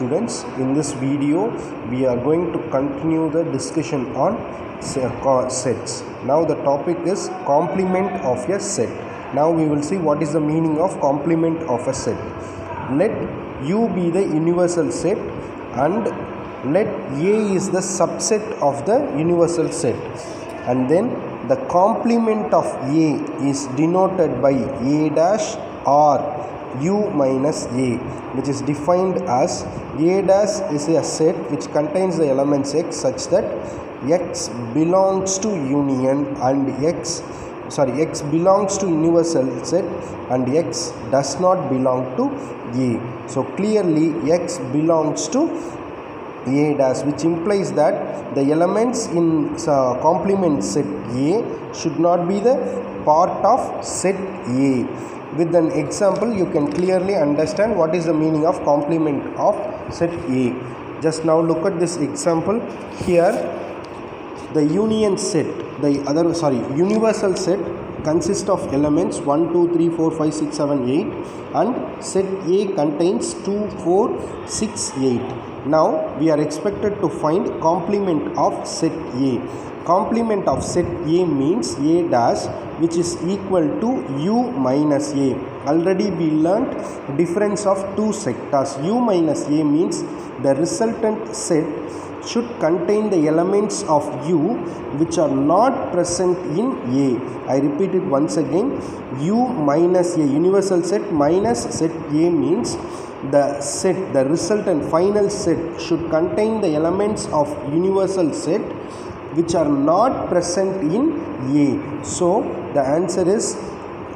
students. In this video we are going to continue the discussion on sets. Now the topic is complement of a set. Now we will see what is the meaning of complement of a set. Let U be the universal set and let A is the subset of the universal set, and then the complement of A is denoted by A dash or U minus A, which is defined as A dash is a set which contains the elements X such that X belongs to union and X belongs to universal set and X does not belong to A. So clearly X belongs to A dash, which implies that the elements in complement set A should not be the part of set A. With an example you can clearly understand what is the meaning of complement of set A. Just now look at this example. Here the union set, universal set consists of elements 1, 2, 3, 4, 5, 6, 7, 8 and set A contains 2, 4, 6, 8. Now we are expected to find complement of set A. Complement of set A means A dash, which is equal to U minus A. Already we learnt difference of two sectors. U minus A means the resultant set should contain the elements of U which are not present in A. I repeat it once again. U minus A, universal set minus set A means the resultant final set should contain the elements of universal set which are not present in A. So the answer is,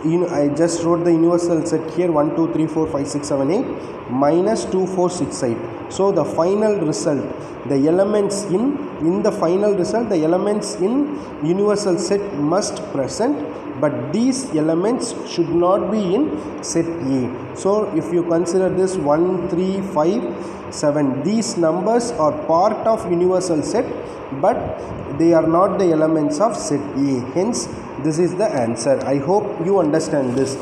I just wrote the universal set here 1, 2, 3, 4, 5, 6, 7, 8 minus 2, 4, 6, 8. So the final result, the elements in the final result, the elements in universal set must present, but these elements should not be in set A. So if you consider this 1, 3, 5, 7, these numbers are part of universal set, but they are not the elements of set A. Hence this is the answer. I hope you understand this.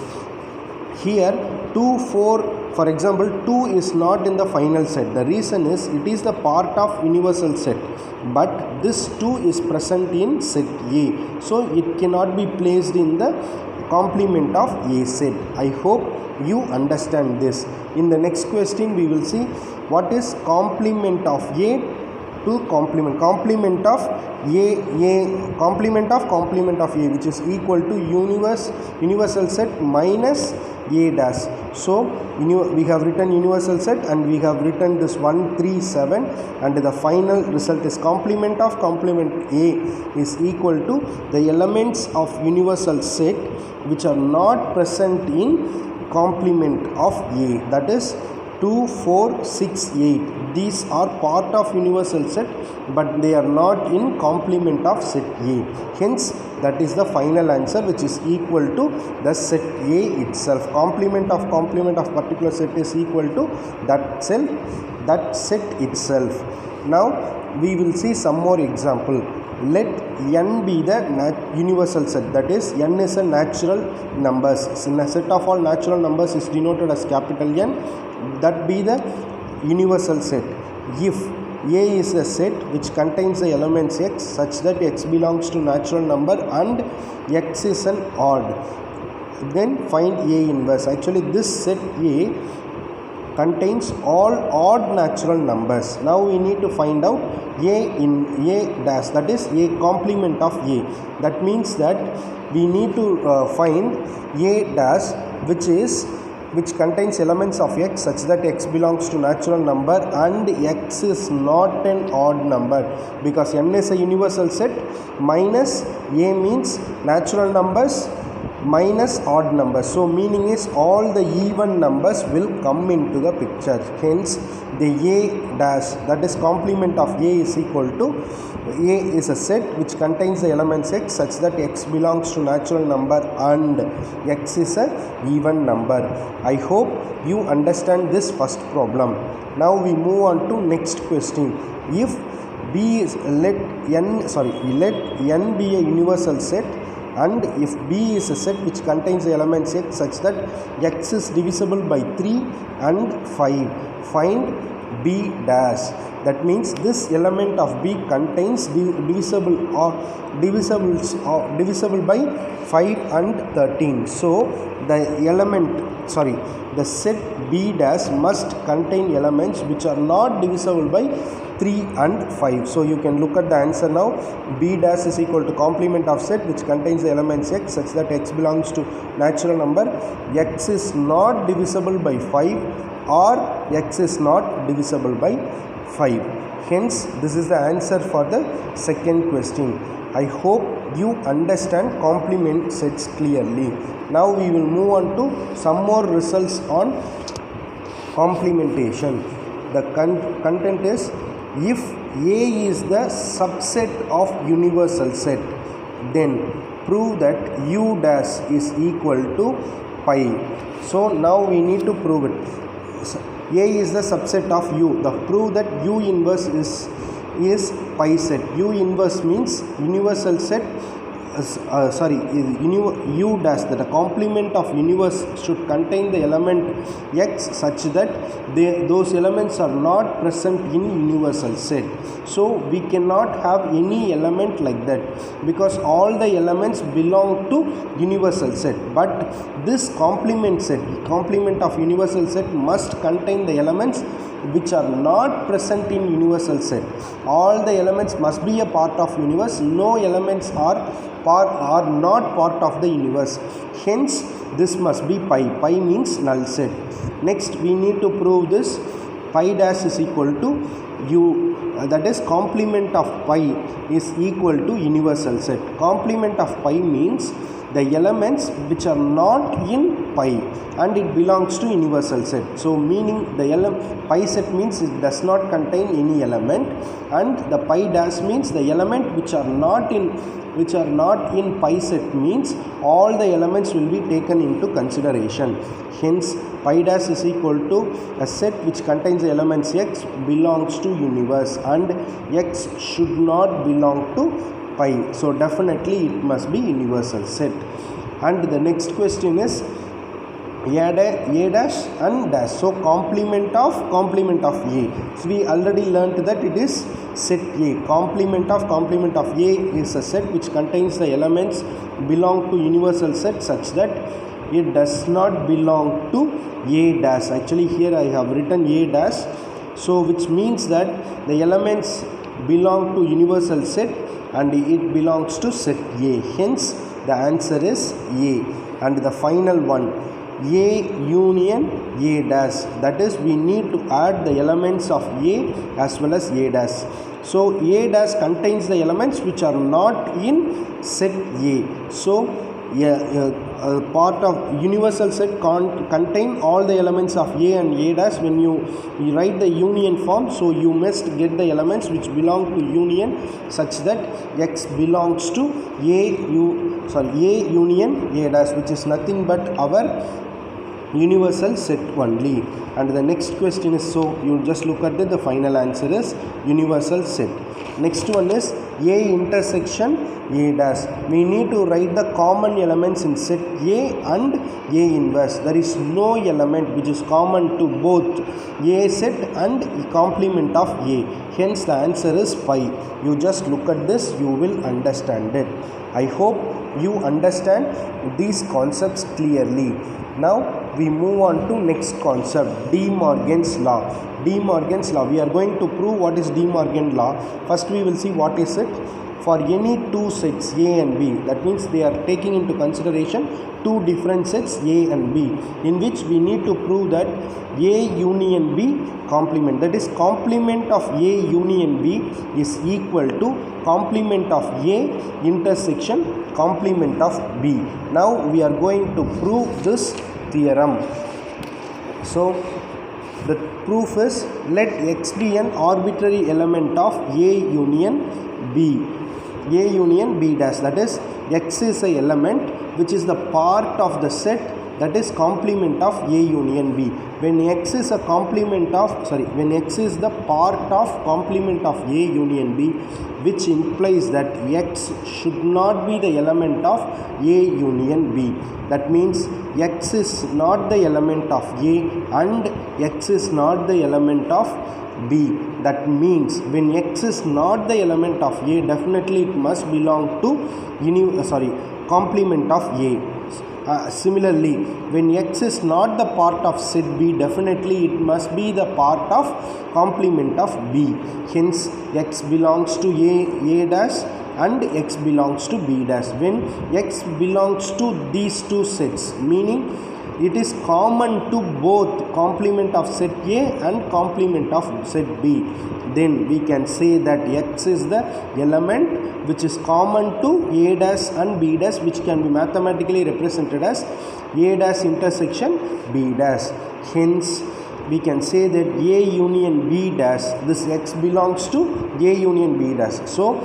Here 2, 4, for example 2 is not in the final set. The reason is it is the part of universal set, but this 2 is present in set A, so it cannot be placed in the complement of A set. I hope you understand this. In the next question we will see what is complement of A to complement of complement of A, which is equal to universal set minus A dash. So we have written universal set and we have written this 1, 3, 7, and the final result is complement of complement A is equal to the elements of universal set which are not present in complement of A, that is 2, 4, 6, 8. These are part of universal set, but they are not in complement of set A. Hence that is the final answer, which is equal to the set A itself. Complement of particular set is equal to that set itself. Now we will see some more example. Let n be the universal set, that is n is a natural numbers. In a set of all natural numbers is denoted as capital N. That be the universal set. If A is a set which contains the elements X such that X belongs to natural number and X is an odd, then find A inverse. Actually this set A contains all odd natural numbers. Now we need to find out A in A dash, that is A complement of A. That means that we need to find A dash which contains elements of X such that X belongs to natural number and X is not an odd number, because n is a universal set minus A means natural numbers minus odd numbers. So meaning is all the even numbers will come into the picture. Hence the A dash, that is complement of A, is equal to A is a set which contains the elements X such that X belongs to natural number and X is a even number. I hope you understand this first problem. Now we move on to next question. If B is let n be a universal set and if B is a set which contains the elements X such that X is divisible by 3 and 5, find B dash. That means this element of B contains divisible by 5 and 13. So the set B dash must contain elements which are not divisible by 3 and 5. So you can look at the answer now. B dash is equal to complement of set which contains the elements x such that x belongs to natural number, x is not divisible by 5 or x is not divisible by 5. Hence this is the answer for the second question. I hope you understand complement sets clearly. Now we will move on to some more results on complementation. The content is, if A is the subset of universal set, then prove that U dash is equal to pi. So now we need to prove it. A is the subset of U. The prove that U inverse is pi set. U inverse means universal set. U dash, that a complement of universe should contain the element x such that those elements are not present in universal set. So we cannot have any element like that because all the elements belong to universal set. But this complement of universal set must contain the elements which are not present in universal set. All the elements must be a part of universe. No elements are not part of the universe. Hence this must be pi. Pi means null set. Next we need to prove this pi dash is equal to U, that is complement of pi is equal to universal set. Complement of pi means the elements which are not in pi and it belongs to universal set. So meaning the pi set means it does not contain any element, and the pi dash means the element which are not in pi set means all the elements will be taken into consideration. Hence pi dash is equal to a set which contains the elements x belongs to universe and x should not belong to pi. So definitely it must be universal set. And the next question is A dash and dash. So complement of A. So we already learnt that it is set A. Complement of A is a set which contains the elements belong to universal set such that it does not belong to A dash. Actually here I have written A dash, so which means that the elements belong to universal set and it belongs to set A. Hence the answer is A. And the final one, A union A dash, that is we need to add the elements of A as well as A dash. So A dash contains the elements which are not in set A. So a part of universal set contain all the elements of A and A dash. When you write the union form, so you must get the elements which belong to union such that x belongs to A union A dash, which is nothing but our universal set only. And the next question is, so you just look at it, the final answer is universal set. Next one is A intersection A dash. We need to write the common elements in set A and A inverse. There is no element which is common to both A set and complement of A. Hence the answer is pi. You just look at this, you will understand it. I hope you understand these concepts clearly. Now we move on to next concept, De Morgan's law. De Morgan's law. We are going to prove what is De Morgan law. First we will see what is it. For any two sets A and B, that means they are taking into consideration two different sets A and B, in which we need to prove that A union B complement, that is complement of A union B is equal to complement of A intersection complement of B. Now we are going to prove this theorem. So the proof is, let x be an arbitrary element of A union B. A union B dash, that is x is a element which is the part of the set that is complement of A union B. When x is a complement of, when x is the part of complement of A union B, which implies that x should not be the element of A union B. That means x is not the element of A and X is not the element of B. That means when X is not the element of A, definitely it must belong to complement of A. Similarly, when X is not the part of set B, definitely it must be the part of complement of B. Hence, X belongs to A dash and X belongs to B dash. When X belongs to these two sets, meaning it is common to both complement of set A and complement of set B, then we can say that X is the element which is common to A dash and B dash, which can be mathematically represented as A dash intersection B dash. Hence, we can say that A union B dash, this X belongs to A union B dash. So,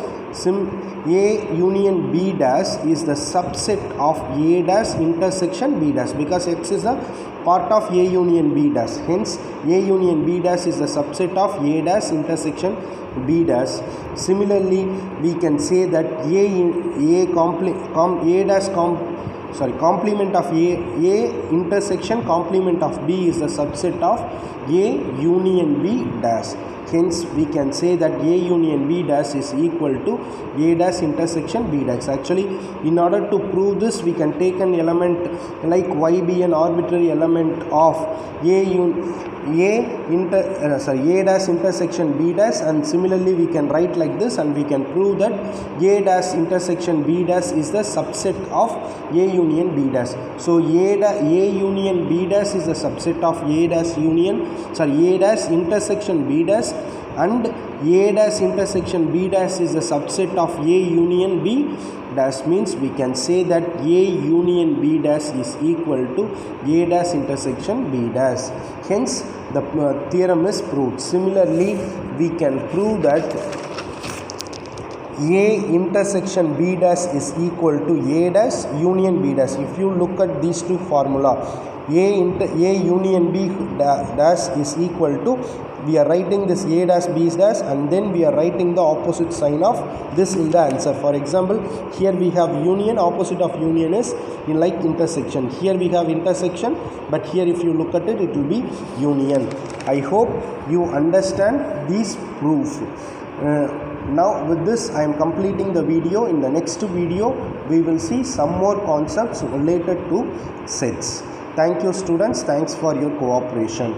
A union B dash is the subset of A dash intersection B dash, because X is a part of A union B dash. Hence, A union B dash is the subset of A dash intersection B dash. Similarly, we can say that complement of A intersection complement of B is the subset of A union B dash. Hence, we can say that A union B dash is equal to A dash intersection B dash. Actually, in order to prove this, we can take an element like Y be an arbitrary element of A dash intersection B dash, and similarly we can write like this, and we can prove that A dash intersection B dash is the subset of A union B dash. So A union B dash is the subset of A dash intersection B dash, and A dash intersection B dash is the subset of A union B dash. Means we can say that A union B dash is equal to A dash intersection B dash. Hence, the theorem is proved. Similarly, we can prove that A intersection B dash is equal to A dash union B dash. If you look at these two formula, A union B dash is equal to, we are writing this A dash B dash, and then we are writing the opposite sign of this in the answer. For example, here we have union, opposite of union is in like intersection. Here we have intersection, but here if you look at it, it will be union. I hope you understand these proof. Now with this I am completing the video. In the next video we will see some more concepts related to sets. Thank you students, thanks for your cooperation.